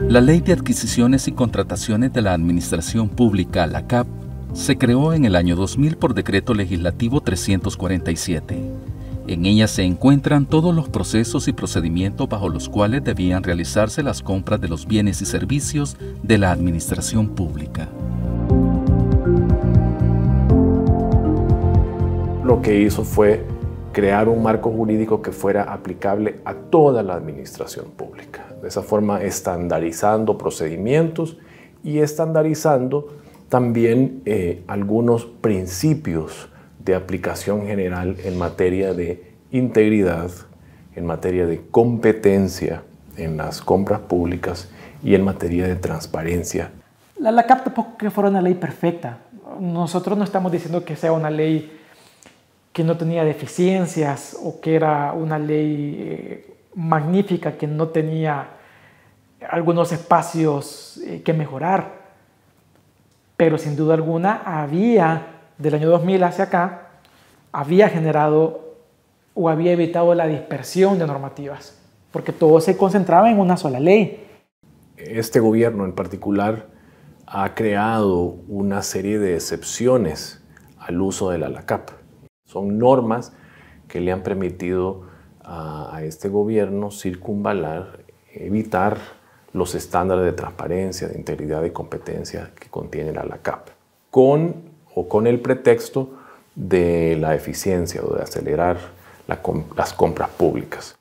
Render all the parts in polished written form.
La Ley de Adquisiciones y Contrataciones de la Administración Pública, la CAP, se creó en el año 2000 por Decreto Legislativo 347. En ella se encuentran todos los procesos y procedimientos bajo los cuales debían realizarse las compras de los bienes y servicios de la administración pública. Lo que hizo fue crear un marco jurídico que fuera aplicable a toda la administración pública. De esa forma, estandarizando procedimientos y estandarizando también algunos principios de aplicación general en materia de integridad, en materia de competencia en las compras públicas y en materia de transparencia. La CAP tampoco que fuera una ley perfecta. Nosotros no estamos diciendo que sea una ley que no tenía deficiencias o que era una ley magnífica que no tenía algunos espacios que mejorar. Pero sin duda alguna del año 2000 hacia acá, había generado o había evitado la dispersión de normativas, porque todo se concentraba en una sola ley. Este gobierno en particular ha creado una serie de excepciones al uso de la CAP. Son normas que le han permitido a este gobierno circunvalar, evitar los estándares de transparencia, de integridad y competencia que contiene la CAP, con el pretexto de la eficiencia o de acelerar las compras públicas.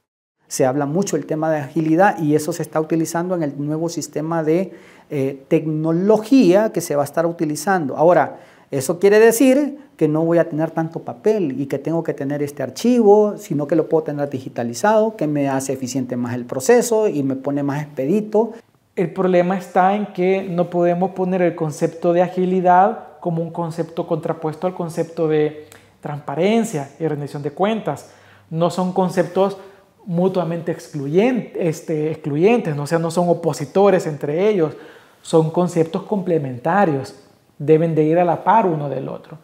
Se habla mucho del tema de agilidad y eso se está utilizando en el nuevo sistema de tecnología que se va a estar utilizando. Ahora, eso quiere decir que no voy a tener tanto papel y que tengo que tener este archivo, sino que lo puedo tener digitalizado, que me hace eficiente más el proceso y me pone más expedito. El problema está en que no podemos poner el concepto de agilidad como un concepto contrapuesto al concepto de transparencia y rendición de cuentas. No son conceptos mutuamente excluyentes, ¿no? O sea, no son opositores entre ellos, son conceptos complementarios, deben de ir a la par uno del otro.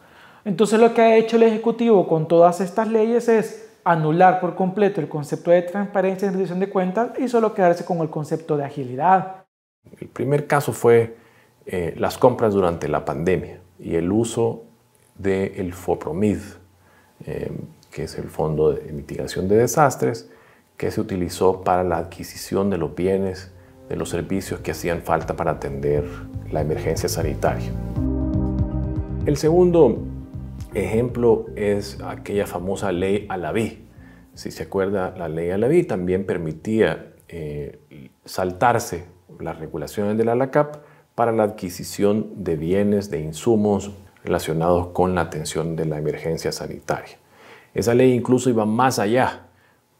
Entonces lo que ha hecho el Ejecutivo con todas estas leyes es anular por completo el concepto de transparencia y rendición de cuentas y solo quedarse con el concepto de agilidad. El primer caso fue las compras durante la pandemia y el uso del FOPROMID, que es el Fondo de Mitigación de Desastres, que se utilizó para la adquisición de los bienes, de los servicios que hacían falta para atender la emergencia sanitaria. El segundo ejemplo es aquella famosa ley Alaví. Si se acuerda, la ley Alaví también permitía saltarse las regulaciones de la CAP para la adquisición de bienes, de insumos relacionados con la atención de la emergencia sanitaria. Esa ley incluso iba más allá,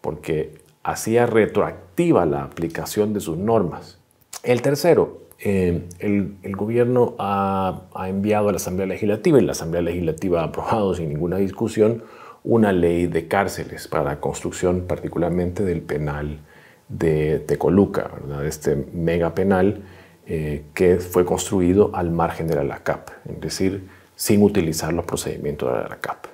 porque hacía retroactiva la aplicación de sus normas. El tercero, el gobierno ha enviado a la Asamblea Legislativa y la Asamblea Legislativa ha aprobado sin ninguna discusión una ley de cárceles para la construcción particularmente del penal de Tecoluca, ¿verdad? Este mega penal que fue construido al margen de la CAP, es decir, sin utilizar los procedimientos de la CAP.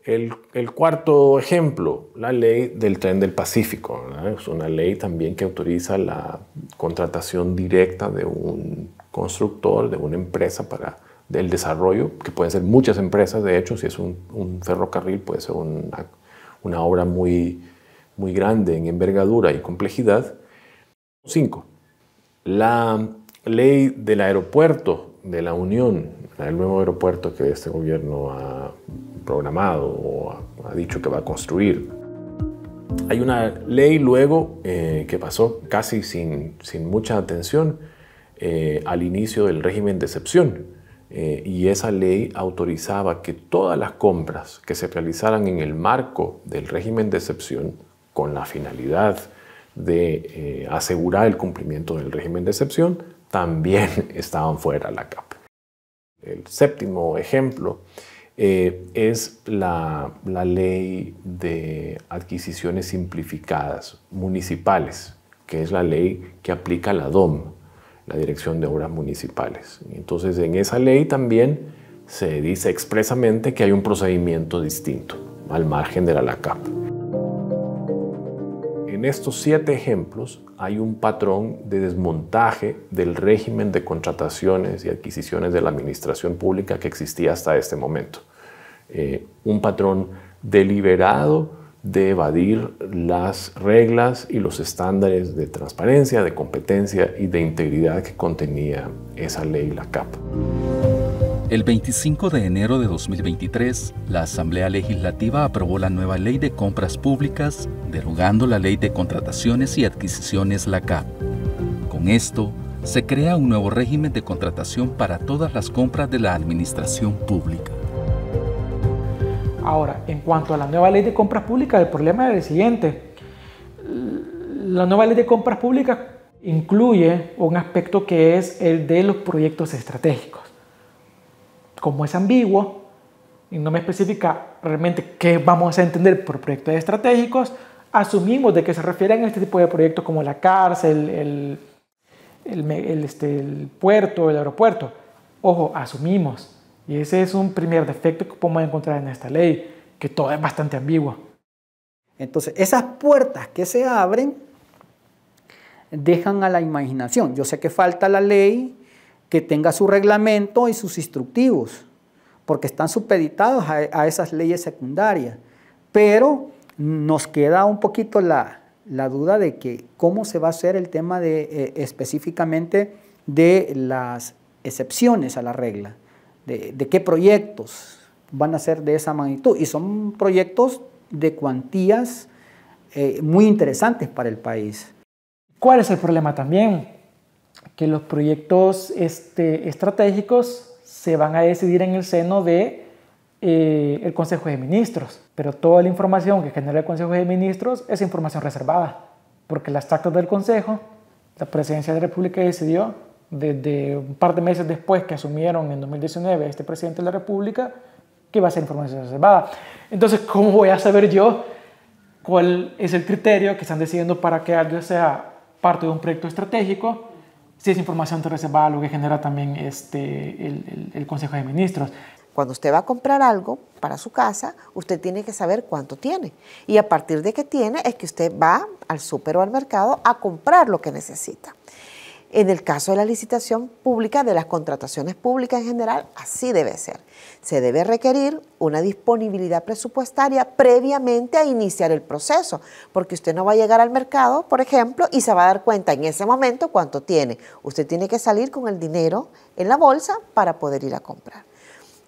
El cuarto ejemplo, la ley del Tren del Pacífico, ¿verdad? Es una ley también que autoriza la contratación directa de un constructor, de una empresa para el desarrollo, que pueden ser muchas empresas, de hecho, si es un ferrocarril puede ser una obra muy grande en envergadura y complejidad. 5. La ley del aeropuerto de la Unión, el nuevo aeropuerto que este gobierno ha programado o ha dicho que va a construir. Hay una ley luego que pasó casi sin mucha atención al inicio del régimen de excepción y esa ley autorizaba que todas las compras que se realizaran en el marco del régimen de excepción con la finalidad de asegurar el cumplimiento del régimen de excepción también estaban fuera de la CAP. El séptimo ejemplo es la ley de adquisiciones simplificadas municipales, que es la ley que aplica la DOM, la Dirección de Obras Municipales. Entonces, en esa ley también se dice expresamente que hay un procedimiento distinto, al margen de la CAP. En en estos 7 ejemplos hay un patrón de desmontaje del régimen de contrataciones y adquisiciones de la administración pública que existía hasta este momento. Un patrón deliberado de evadir las reglas y los estándares de transparencia, de competencia y de integridad que contenía esa ley, la CAP. El 25 de enero de 2023, la Asamblea Legislativa aprobó la nueva Ley de Compras Públicas, derogando la Ley de Contrataciones y Adquisiciones, la CAP. Con esto, se crea un nuevo régimen de contratación para todas las compras de la administración pública. Ahora, en cuanto a la nueva Ley de Compras Públicas, el problema es el siguiente. La nueva Ley de Compras Públicas incluye un aspecto que es el de los proyectos estratégicos. Como es ambiguo y no me especifica realmente qué vamos a entender por proyectos estratégicos, asumimos de que se refieren a este tipo de proyectos como la cárcel, el puerto, el aeropuerto. Ojo, asumimos. Y ese es un primer defecto que podemos encontrar en esta ley, que todo es bastante ambiguo. Entonces, esas puertas que se abren dejan a la imaginación. Yo sé que falta la ley que tenga su reglamento y sus instructivos, porque están supeditados a esas leyes secundarias. Pero nos queda un poquito la duda de que cómo se va a hacer el tema de específicamente de las excepciones a la regla, de qué proyectos van a ser de esa magnitud. Y son proyectos de cuantías muy interesantes para el país. ¿Cuál es el problema también? Que los proyectos estratégicos se van a decidir en el seno de el Consejo de Ministros, pero toda la información que genera el Consejo de Ministros es información reservada, porque las actas del Consejo, la Presidencia de la República decidió desde un par de meses después que asumieron en 2019 este Presidente de la República que iba a ser información reservada. Entonces, ¿cómo voy a saber yo cuál es el criterio que están decidiendo para que algo sea parte de un proyecto estratégico si es información reservada, lo que genera también el Consejo de Ministros? Cuando usted va a comprar algo para su casa, usted tiene que saber cuánto tiene. Y a partir de qué tiene es que usted va al súper o al mercado a comprar lo que necesita. En el caso de la licitación pública, de las contrataciones públicas en general, así debe ser. Se debe requerir una disponibilidad presupuestaria previamente a iniciar el proceso, porque usted no va a llegar al mercado, por ejemplo, y se va a dar cuenta en ese momento cuánto tiene. Usted tiene que salir con el dinero en la bolsa para poder ir a comprar.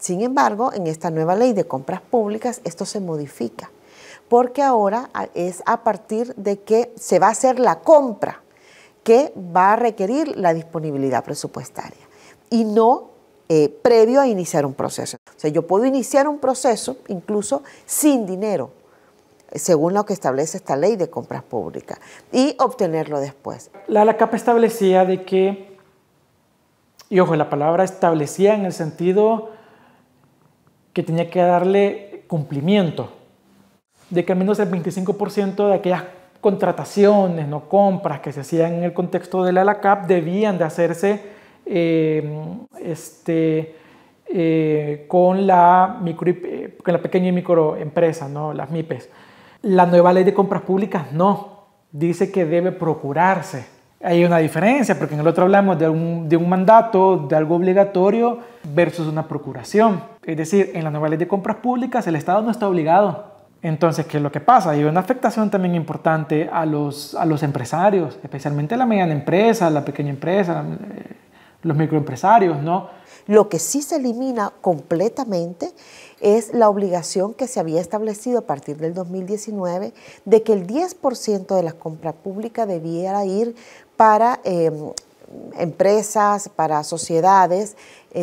Sin embargo, en esta nueva ley de compras públicas, esto se modifica, porque ahora es a partir de que se va a hacer la compra que va a requerir la disponibilidad presupuestaria y no previo a iniciar un proceso. O sea, yo puedo iniciar un proceso incluso sin dinero, según lo que establece esta ley de compras públicas, y obtenerlo después. La CAP establecía de que, y ojo, la palabra establecía en el sentido que tenía que darle cumplimiento, de que al menos el 25% de aquellas contrataciones, no compras que se hacían en el contexto de la CAP debían de hacerse con la pequeña y microempresa, ¿no? Las MIPES. La nueva ley de compras públicas no, dice que debe procurarse. Hay una diferencia, porque en el otro hablamos de un mandato, de algo obligatorio versus una procuración. Es decir, en la nueva ley de compras públicas el Estado no está obligado. Entonces, ¿qué es lo que pasa? Hay una afectación también importante a los empresarios, especialmente la mediana empresa, la pequeña empresa, los microempresarios, ¿no? Lo que sí se elimina completamente es la obligación que se había establecido a partir del 2019 de que el 10% de la compra pública debiera ir para empresas, para sociedades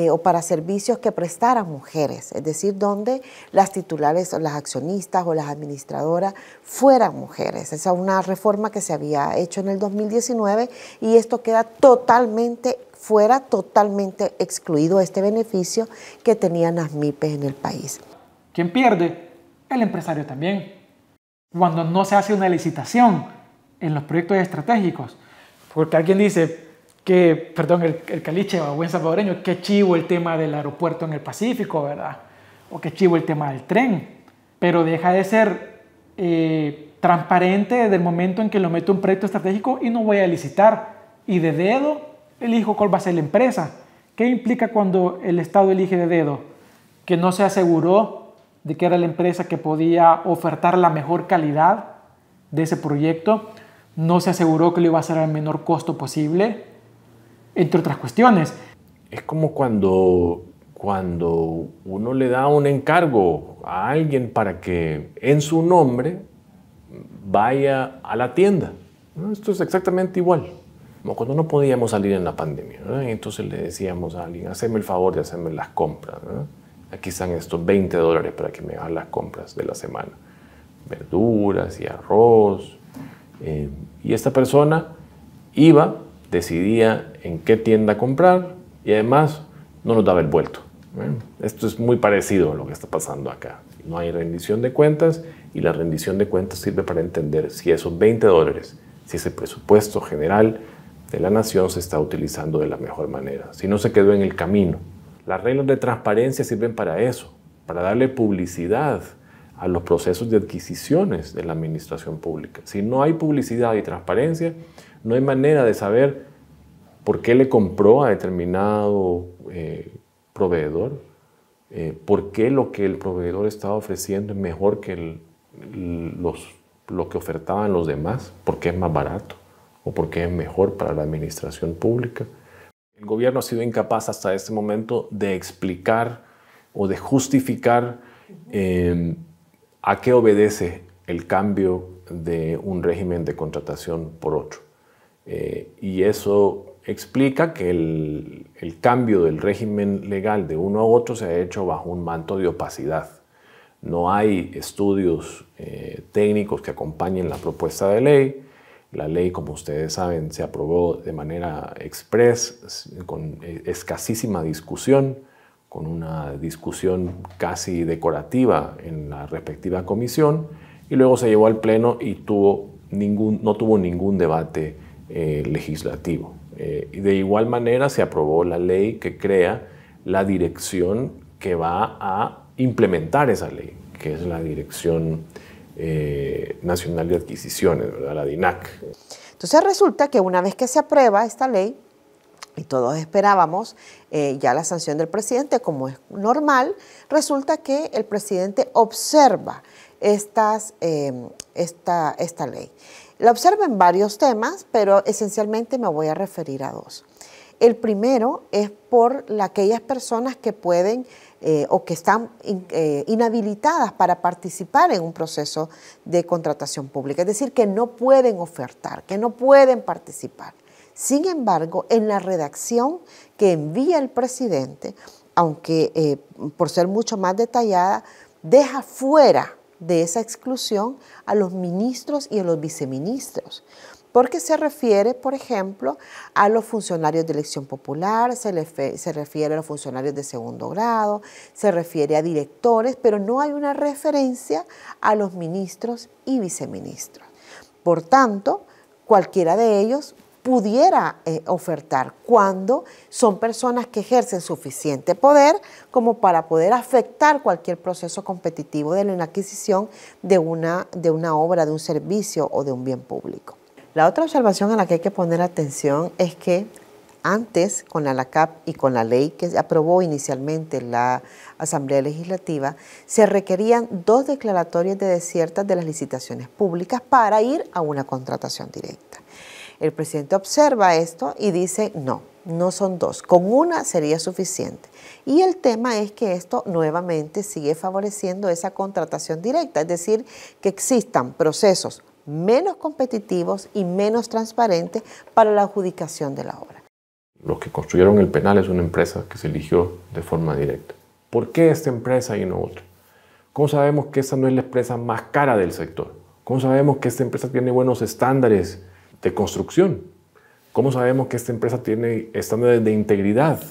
o para servicios que prestaran mujeres, es decir, donde las titulares o las accionistas o las administradoras fueran mujeres. Esa es una reforma que se había hecho en el 2019 y esto queda totalmente fuera, totalmente excluido este beneficio que tenían las MIPES en el país. ¿Quién pierde? El empresario también. Cuando no se hace una licitación en los proyectos estratégicos, porque alguien dice que, perdón, el caliche o buen salvadoreño, qué chivo el tema del aeropuerto en el Pacífico, ¿verdad? O qué chivo el tema del tren, pero deja de ser transparente desde el momento en que lo meto en un proyecto estratégico y no voy a licitar. Y de dedo elijo cuál va a ser la empresa. ¿Qué implica cuando el Estado elige de dedo? Que no se aseguró de que era la empresa que podía ofertar la mejor calidad de ese proyecto, no se aseguró que lo iba a hacer al menor costo posible, entre otras cuestiones. Es como cuando uno le da un encargo a alguien para que en su nombre vaya a la tienda. Esto es exactamente igual. Como cuando no podíamos salir en la pandemia, ¿no? Y entonces le decíamos a alguien, haceme el favor de hacerme las compras, ¿no? Aquí están estos $20 para que me hagan las compras de la semana. Verduras y arroz. Y esta persona iba, decidía en qué tienda comprar y además no nos daba el vuelto. Esto es muy parecido a lo que está pasando acá. No hay rendición de cuentas y la rendición de cuentas sirve para entender si esos $20, si ese presupuesto general de la nación se está utilizando de la mejor manera, si no se quedó en el camino. Las reglas de transparencia sirven para eso, para darle publicidad a los procesos de adquisiciones de la administración pública. Si no hay publicidad y transparencia, no hay manera de saber por qué le compró a determinado proveedor, por qué lo que el proveedor estaba ofreciendo es mejor que lo que ofertaban los demás, por qué es más barato o por qué es mejor para la administración pública. El gobierno ha sido incapaz hasta este momento de explicar o de justificar a qué obedece el cambio de un régimen de contratación por otro. Y eso explica que el cambio del régimen legal de uno a otro se ha hecho bajo un manto de opacidad. No hay estudios técnicos que acompañen la propuesta de ley. La ley, como ustedes saben, se aprobó de manera express, con escasísima discusión, con una discusión casi decorativa en la respectiva comisión, y luego se llevó al Pleno y no tuvo ningún debate legislativo. Y de igual manera se aprobó la ley que crea la dirección que va a implementar esa ley, que es la Dirección Nacional de Adquisiciones, ¿verdad? La DINAC. Entonces resulta que una vez que se aprueba esta ley, y todos esperábamos ya la sanción del presidente, como es normal, resulta que el presidente observa esta ley. La observa en varios temas, pero esencialmente me voy a referir a dos. El primero es por aquellas personas que pueden o que están inhabilitadas para participar en un proceso de contratación pública, es decir, que no pueden ofertar, que no pueden participar. Sin embargo, en la redacción que envía el presidente, aunque por ser mucho más detallada, deja fuera de esa exclusión a los ministros y a los viceministros, porque se refiere, por ejemplo, a los funcionarios de elección popular, se refiere a los funcionarios de segundo grado, se refiere a directores, pero no hay una referencia a los ministros y viceministros. Por tanto, cualquiera de ellos pudiera ofertar cuando son personas que ejercen suficiente poder como para poder afectar cualquier proceso competitivo de la adquisición de una obra, de un servicio o de un bien público. La otra observación a la que hay que poner atención es que antes, con la LACAP y con la ley que aprobó inicialmente la Asamblea Legislativa, se requerían 2 declaratorias de desiertas de las licitaciones públicas para ir a una contratación directa. El presidente observa esto y dice, no son 2, con una sería suficiente. Y el tema es que esto nuevamente sigue favoreciendo esa contratación directa, es decir, que existan procesos menos competitivos y menos transparentes para la adjudicación de la obra. Los que construyeron el penal es una empresa que se eligió de forma directa. ¿Por qué esta empresa y no otra? ¿Cómo sabemos que esta no es la empresa más cara del sector? ¿Cómo sabemos que esta empresa tiene buenos estándares de construcción? ¿Cómo sabemos que esta empresa tiene estándares de integridad?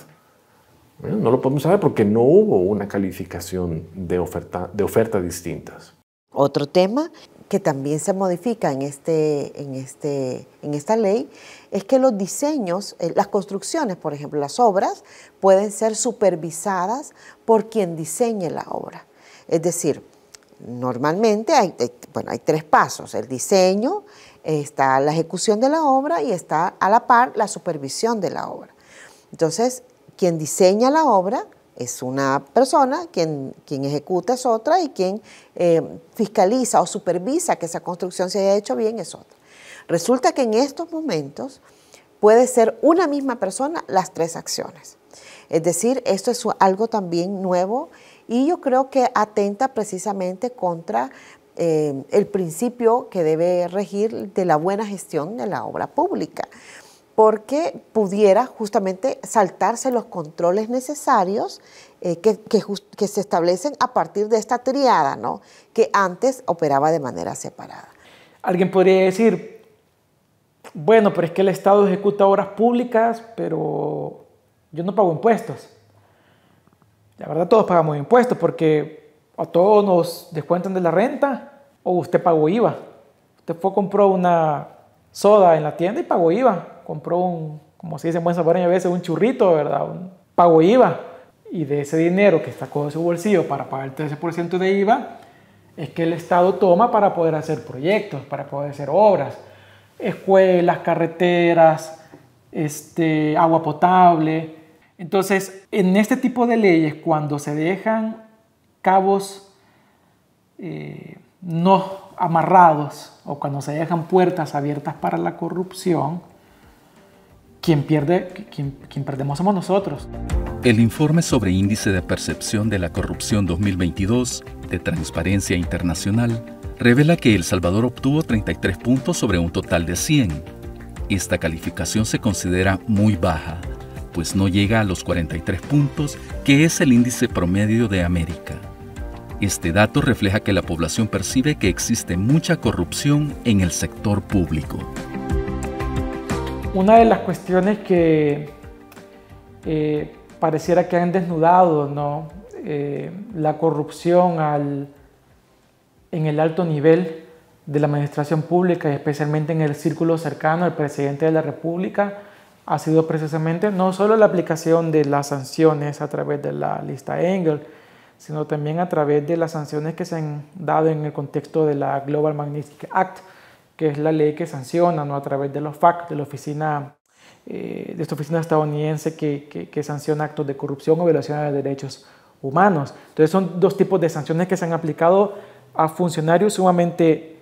Bueno, no lo podemos saber porque no hubo una calificación de ofertas distintas. Otro tema que también se modifica en esta ley es que los diseños, las construcciones, por ejemplo, las obras, pueden ser supervisadas por quien diseñe la obra. Es decir, Normalmente hay 3 pasos: el diseño, está la ejecución de la obra y está a la par la supervisión de la obra. Entonces, quien diseña la obra es una persona, quien ejecuta es otra, y quien fiscaliza o supervisa que esa construcción se haya hecho bien es otra. Resulta que en estos momentos puede ser una misma persona las 3 acciones. Es decir, esto es algo también nuevo y yo creo que atenta precisamente contra el principio que debe regir de la buena gestión de la obra pública, porque pudiera justamente saltarse los controles necesarios que se establecen a partir de esta triada, ¿no?, que antes operaba de manera separada. Alguien podría decir, bueno, pero es que el Estado ejecuta obras públicas, pero yo no pago impuestos. La verdad, todos pagamos impuestos porque a todos nos descuentan de la renta o usted pagó IVA. Usted compró una soda en la tienda y pagó IVA. Compró como se dice en buen salvadoreño a veces, un churrito, ¿verdad? Pagó IVA. Y de ese dinero que sacó de su bolsillo para pagar el 13% de IVA, es que el Estado toma para poder hacer proyectos, para poder hacer obras. Escuelas, carreteras, agua potable. Entonces, en este tipo de leyes, cuando se dejan cabos no amarrados o cuando se dejan puertas abiertas para la corrupción, quien perdemos somos nosotros. El informe sobre Índice de Percepción de la Corrupción 2022 de Transparencia Internacional revela que El Salvador obtuvo 33 puntos sobre un total de 100. Esta calificación se considera muy baja, pues no llega a los 43 puntos, que es el índice promedio de América. Este dato refleja que la población percibe que existe mucha corrupción en el sector público. Una de las cuestiones que pareciera que han desnudado, ¿no?, la corrupción en el alto nivel de la administración pública y especialmente en el círculo cercano al presidente de la República ha sido precisamente no solo la aplicación de las sanciones a través de la lista Engel, sino también a través de las sanciones que se han dado en el contexto de la Global Magnitsky Act, que es la ley que sanciona, ¿no?, a través de los FAC, de esta oficina estadounidense que sanciona actos de corrupción o violaciones de derechos humanos. Entonces son 2 tipos de sanciones que se han aplicado a funcionarios sumamente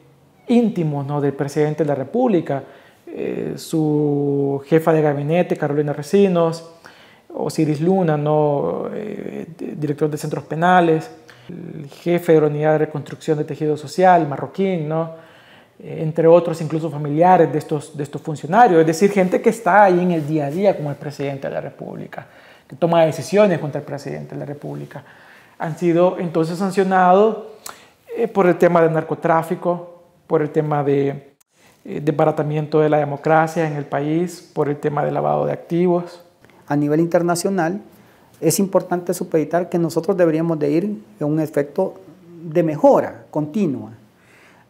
íntimos, ¿no?, del presidente de la República, su jefa de gabinete, Carolina Recinos, Osiris Luna, ¿no?, director de centros penales, el jefe de la unidad de reconstrucción de tejido social, Marroquín, ¿no?, entre otros, incluso familiares de estos funcionarios, es decir, gente que está ahí en el día a día con el presidente de la República, que toma decisiones contra el presidente de la República. Han sido entonces sancionados por el tema del narcotráfico, por el tema de desbaratamiento de la democracia en el país, por el tema de lavado de activos. A nivel internacional, es importante supeditar que nosotros deberíamos de ir en un efecto de mejora continua.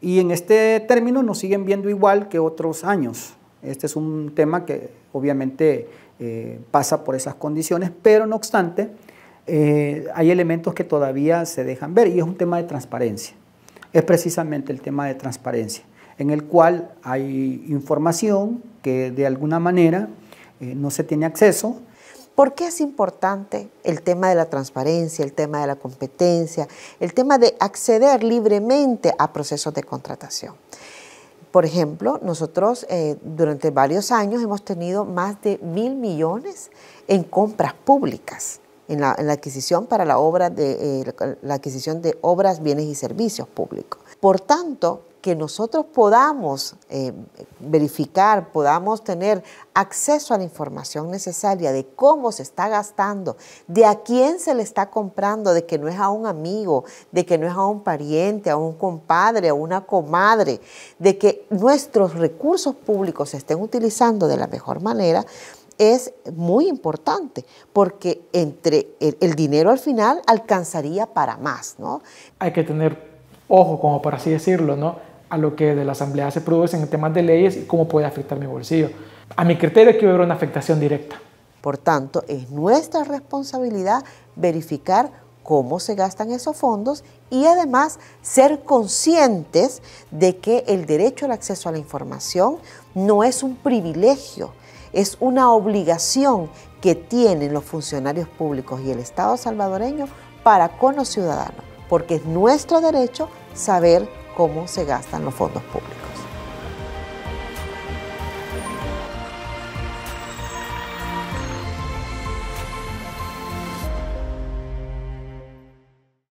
Y en este término nos siguen viendo igual que otros años. Este es un tema que obviamente pasa por esas condiciones, pero no obstante, hay elementos que todavía se dejan ver y es un tema de transparencia. Es precisamente el tema de transparencia, en el cual hay información que de alguna manera no se tiene acceso. ¿Por qué es importante el tema de la transparencia, el tema de la competencia, el tema de acceder libremente a procesos de contratación? Por ejemplo, nosotros durante varios años hemos tenido más de 1.000 millones en compras públicas, en la adquisición para la adquisición de obras, bienes y servicios públicos. Por tanto, que nosotros podamos verificar, podamos tener acceso a la información necesaria de cómo se está gastando, de a quién se le está comprando, de que no es a un amigo, de que no es a un pariente, a un compadre, a una comadre, de que nuestros recursos públicos se estén utilizando de la mejor manera, es muy importante, porque el dinero al final alcanzaría para más, ¿no? Hay que tener ojo, como por así decirlo, ¿no?, a lo que de la Asamblea se produce en temas de leyes y cómo puede afectar mi bolsillo. A mi criterio, aquí va a haber una afectación directa. Por tanto, es nuestra responsabilidad verificar cómo se gastan esos fondos y además ser conscientes de que el derecho al acceso a la información no es un privilegio, es una obligación que tienen los funcionarios públicos y el Estado salvadoreño para con los ciudadanos, porque es nuestro derecho saber cómo se gastan los fondos públicos.